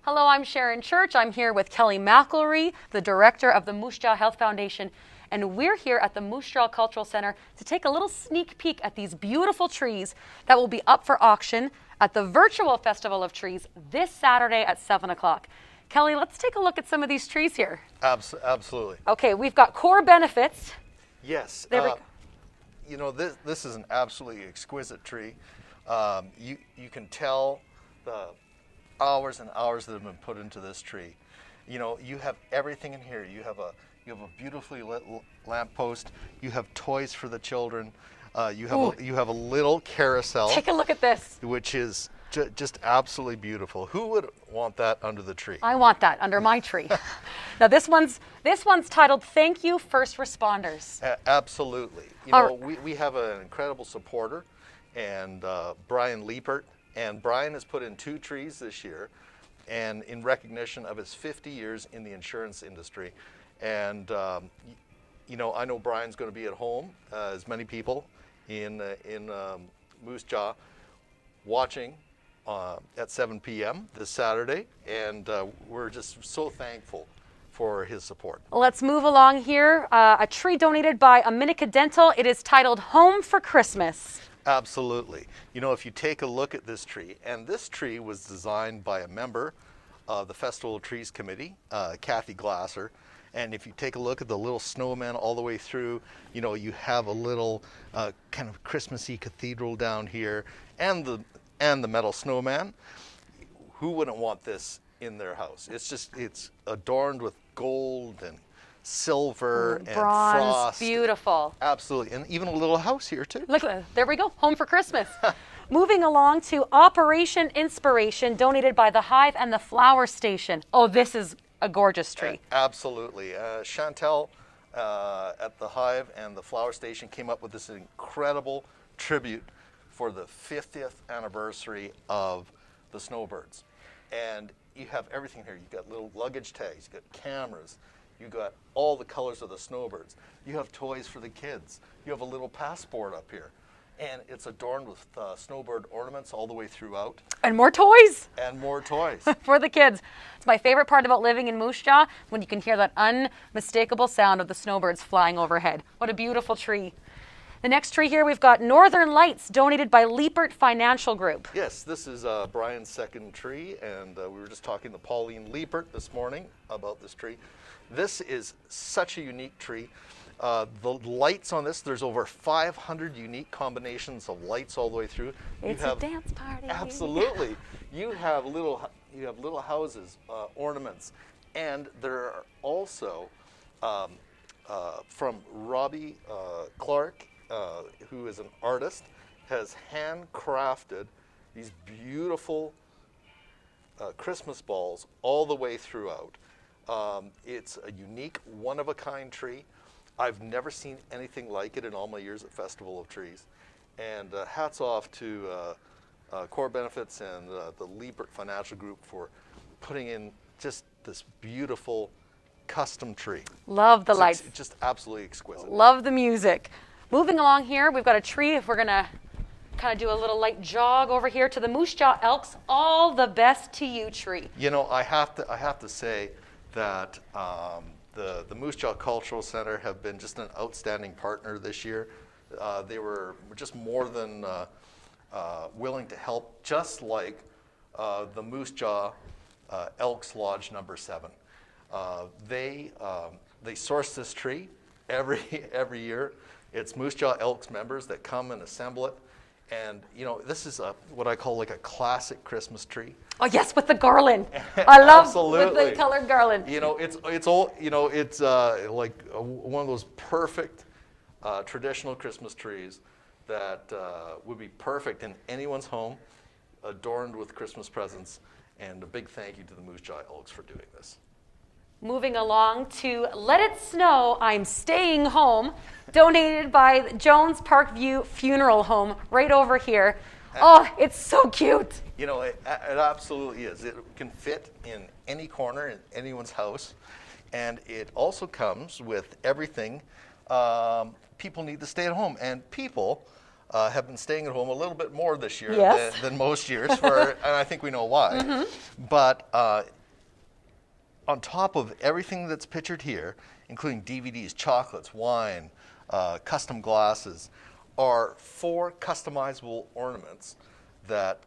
Hello, I'm Sharon Church. I'm here with Kelly McElry, the director of the Moose Jaw Health Foundation, and we're here at the Moose Jaw Cultural Center to take a little sneak peek at these beautiful trees that will be up for auction at the virtual Festival of Trees this Saturday at 7 o'clock. Kelly, let's take a look at some of these trees here. Absolutely. Okay, we've got core benefits. Yes. There we go. You know, this is an absolutely exquisite tree. You can tell the hours and hours that have been put into this tree. You know, you have everything in here. You have a beautifully lit lamppost. You have toys for the children. You have a little carousel. Take a look at this. Which is just absolutely beautiful. Who would want that under the tree? I want that under my tree. Now this one's titled "Thank You, First Responders." Absolutely. You know, we have an incredible supporter, and Brian Liepert. And Brian has put in 2 trees this year, and in recognition of his 50 years in the insurance industry. And you know, I know Brian's going to be at home, as many people in Moose Jaw, watching at 7 p.m. this Saturday, and we're just so thankful for his support. Let's move along here. A tree donated by Aminika Dental. It is titled "Home for Christmas." Absolutely. You know, if you take a look at this tree, and this tree was designed by a member of the Festival of Trees Committee, Kathy Glasser, and if you take a look at the little snowman all the way through, you know, you have a little kind of Christmassy cathedral down here, and the metal snowman. Who wouldn't want this in their house? It's adorned with gold and silver and bronze, frost. Beautiful. Absolutely, and even a little house here too. Look, there we go, Home for Christmas. Moving along to Operation Inspiration, donated by the Hive and the Flower Station. Oh, this is a gorgeous tree. Absolutely. Chantel at the Hive and the Flower Station came up with this incredible tribute for the 50th anniversary of the snowbirds. And you have everything here. You've got little luggage tags, you've got cameras, you got all the colors of the snowbirds. You have toys for the kids. You have a little passport up here. And it's adorned with snowbird ornaments all the way throughout. And more toys. And more toys. For the kids. It's my favorite part about living in Moose Jaw, when you can hear that unmistakable sound of the snowbirds flying overhead. What a beautiful tree. The next tree here, we've got Northern Lights, donated by Liepert Financial Group. Yes, this is Brian's second tree, and we were just talking to Pauline Liepert this morning about this tree. This is such a unique tree. The lights on this, there's over 500 unique combinations of lights all the way through. It's a dance party. Absolutely. You have little houses, ornaments, and there are also from Robbie Clark, who is an artist, has handcrafted these beautiful Christmas balls all the way throughout. It's a unique, one-of-a-kind tree. I've never seen anything like it in all my years at Festival of Trees. And hats off to Core Benefits and the Liepert Financial Group for putting in just this beautiful custom tree. Love the lights. It's just absolutely exquisite. Love the music. Moving along here, we've got a tree. If we're going to kind of do a little light jog over here to the Moose Jaw Elks All the Best to You tree. You know, I have to say that the Moose Jaw Cultural Center have been just an outstanding partner this year. They were just more than willing to help, just like the Moose Jaw Elks Lodge number 7. They source this tree every year. It's Moose Jaw Elks members that come and assemble it. And, you know, this is what I call like a classic Christmas tree. Oh, yes, with the garland. I love Absolutely. with the colored garland. You know, it's all, you know, it's like one of those perfect traditional Christmas trees that would be perfect in anyone's home, adorned with Christmas presents. And a big thank you to the Moose Jaw Elks for doing this. Moving along to Let It Snow, I'm Staying Home, donated by Jones Parkview Funeral Home, right over here. Oh, it's so cute. You know, it absolutely is. It can fit in any corner in anyone's house, and it also comes with everything people need to stay at home. And people have been staying at home a little bit more this year Yes. than most years, and I think we know why. But on top of everything that's pictured here, including DVDs, chocolates, wine, custom glasses, are 4 customizable ornaments that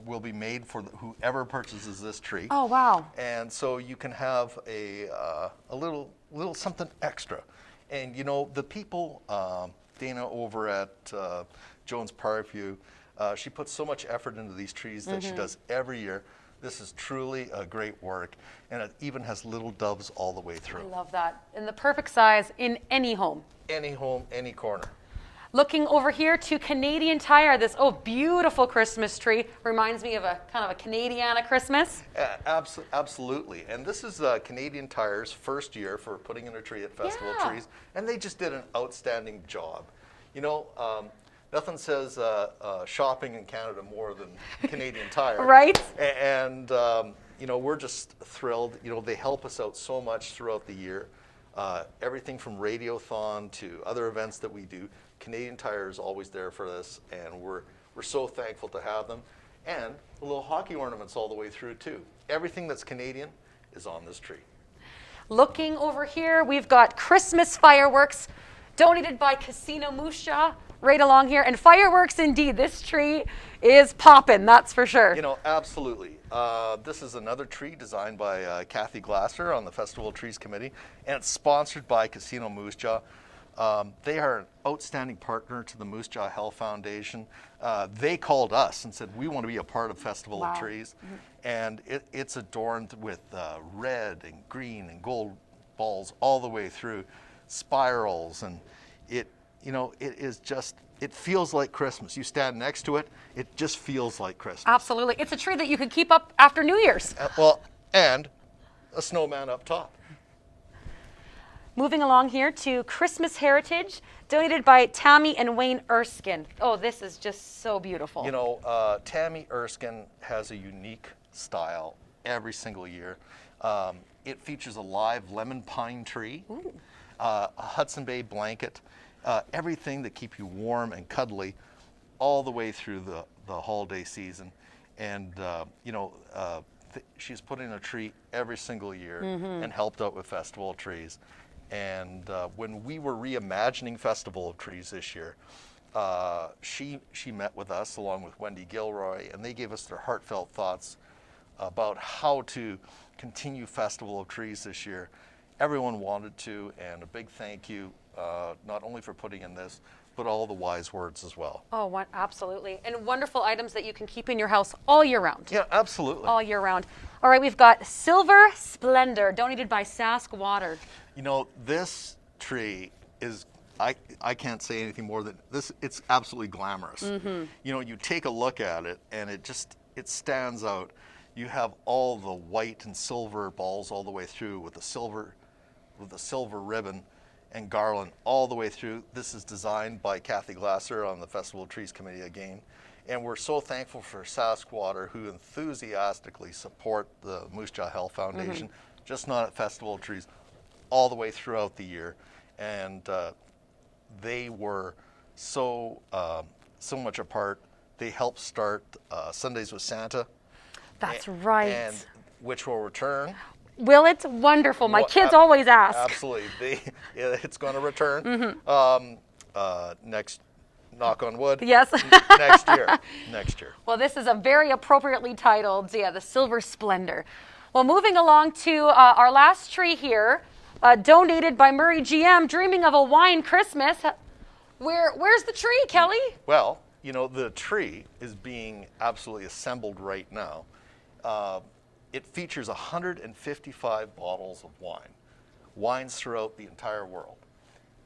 will be made for whoever purchases this tree. Oh, wow. And so you can have a little something extra. And you know, the people, Dana over at Jones Parkview, she puts so much effort into these trees that she does every year. This is truly a great work, and it even has little doves all the way through. I love that. And the perfect size in any home. Any home, any corner. Looking over here to Canadian Tire, this beautiful Christmas tree reminds me of a kind of a Canadiana Christmas. Absolutely, and this is Canadian Tire's first year for putting in a tree at Festival of Trees, and they just did an outstanding job. You know, nothing says shopping in Canada more than Canadian Tire. Right? And you know, we're just thrilled. You know, they help us out so much throughout the year. Everything from Radiothon to other events that we do, Canadian Tire is always there for us, and we're so thankful to have them. And the little hockey ornaments all the way through too. Everything that's Canadian is on this tree. Looking over here, we've got Christmas fireworks donated by Casino Moose Jaw right along here. And fireworks indeed, this tree is popping, that's for sure. You know, absolutely. This is another tree designed by Kathy Glasser on the Festival of Trees Committee, and it's sponsored by Casino Moose Jaw. They are an outstanding partner to the Moose Jaw Health Foundation. They called us and said, we want to be a part of Festival of Trees. And it's adorned with red and green and gold balls all the way through, spirals, and it is just, it feels like Christmas. You stand next to it, it just feels like Christmas. Absolutely. It's a tree that you could keep up after New Year's. Well, and a snowman up top. Moving along here to Christmas Heritage, donated by Tammy and Wayne Erskine. Oh, this is just so beautiful. You know, Tammy Erskine has a unique style every single year. It features a live lemon pine tree, a Hudson Bay blanket, everything that keep you warm and cuddly all the way through the holiday season. And, you know, she's put in a tree every single year and helped out with Festival of Trees. And when we were reimagining Festival of Trees this year, she met with us along with Wendy Gilroy, and they gave us their heartfelt thoughts about how to continue Festival of Trees this year. Everyone wanted to, and a big thank you, not only for putting in this, but all the wise words as well. Oh, absolutely. And wonderful items that you can keep in your house all year round. Yeah, absolutely. All year round. All right, we've got Silver Splendor, donated by Sask Water. You know, this tree is, I can't say anything more than this, it's absolutely glamorous. You know, you take a look at it and it stands out. You have all the white and silver balls all the way through with the silver ribbon and garland all the way through. This is designed by Kathy Glasser on the Festival of Trees Committee again. And we're so thankful for Sask Water, who enthusiastically support the Moose Jaw Health Foundation, just not at Festival of Trees, all the way throughout the year. And they were so much a part. They helped start Sundays with Santa. That's right. And which will return. Will it? Wonderful. My kids always ask. Absolutely. It's going to return next, knock on wood. Yes. Next year. Well, this is a very appropriately titled, the Silver Splendor. Well, moving along to our last tree here, donated by Murray GM, dreaming of a wine Christmas. Where's the tree, Kelly? Well, you know, the tree is being absolutely assembled right now. It features 155 bottles of wines throughout the entire world.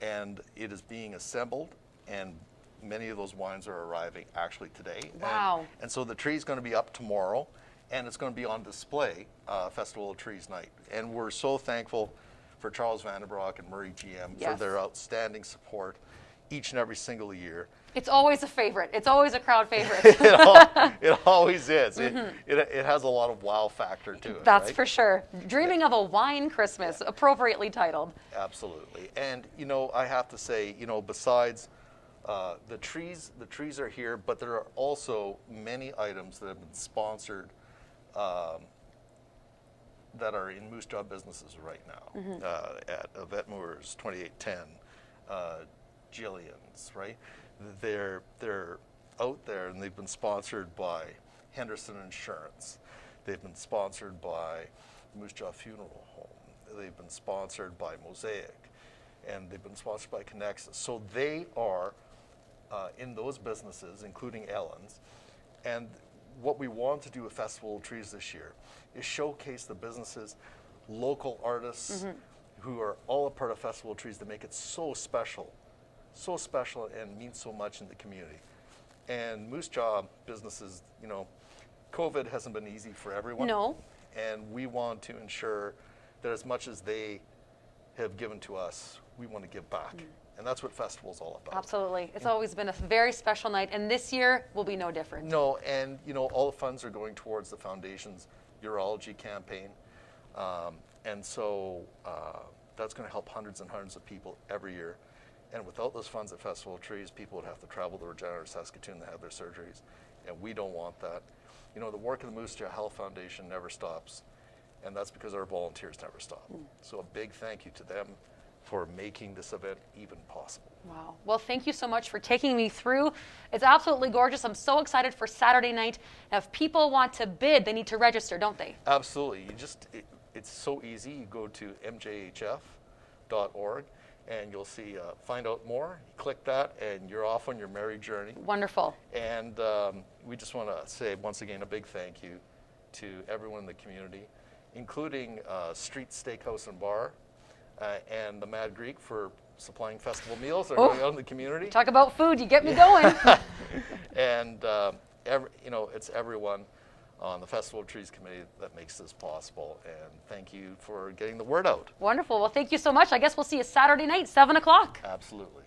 And it is being assembled, and many of those wines are arriving actually today. Wow. And so the tree is going to be up tomorrow, and it's going to be on display Festival of Trees night. And we're so thankful for Charles Vanderbroek and Murray GM for their outstanding support each and every single year. It's always a favorite. It's always a crowd favorite. It always is. It has a lot of wow factor to it. That's right? for sure. Dreaming of a wine Christmas, appropriately titled. Absolutely. And, you know, I have to say, you know, besides the trees are here, but there are also many items that have been sponsored that are in Moose Jaw businesses right now. At Yvette Moore's 2810, Jillian's, right? They're out there, and they've been sponsored by Henderson Insurance. They've been sponsored by Moose Jaw Funeral Home. They've been sponsored by Mosaic, and they've been sponsored by Connexus. So they are in those businesses, including Ellen's. And what we want to do with Festival of Trees this year is showcase the businesses, local artists who are all a part of Festival of Trees that make it so special and means so much in the community. And Moose Jaw businesses, you know, COVID hasn't been easy for everyone. No. And we want to ensure that as much as they have given to us, we want to give back. And that's what festival's all about. Absolutely. It's always been a very special night, and this year will be no different. No, and you know, all the funds are going towards the foundation's urology campaign. And so that's going to help hundreds and hundreds of people every year. And without those funds at Festival of Trees, people would have to travel to Regina or Saskatoon to have their surgeries. And we don't want that. You know, the work of the Moose Jaw Health Foundation never stops. And that's because our volunteers never stop. So a big thank you to them for making this event even possible. Wow. Well, thank you so much for taking me through. It's absolutely gorgeous. I'm so excited for Saturday night. Now, if people want to bid, they need to register, don't they? Absolutely. It's so easy. You go to mjhf.org and you'll see find out more. You click that and you're off on your merry journey. Wonderful. And we just want to say once again a big thank you to everyone in the community, including Street Steakhouse and Bar, and the Mad Greek for supplying festival meals that are going out in the community. Talk about food, you get me going. And you know, it's everyone on the Festival of Trees Committee that makes this possible. And thank you for getting the word out. Wonderful. Well, thank you so much. I guess we'll see you Saturday night, 7 o'clock. Absolutely.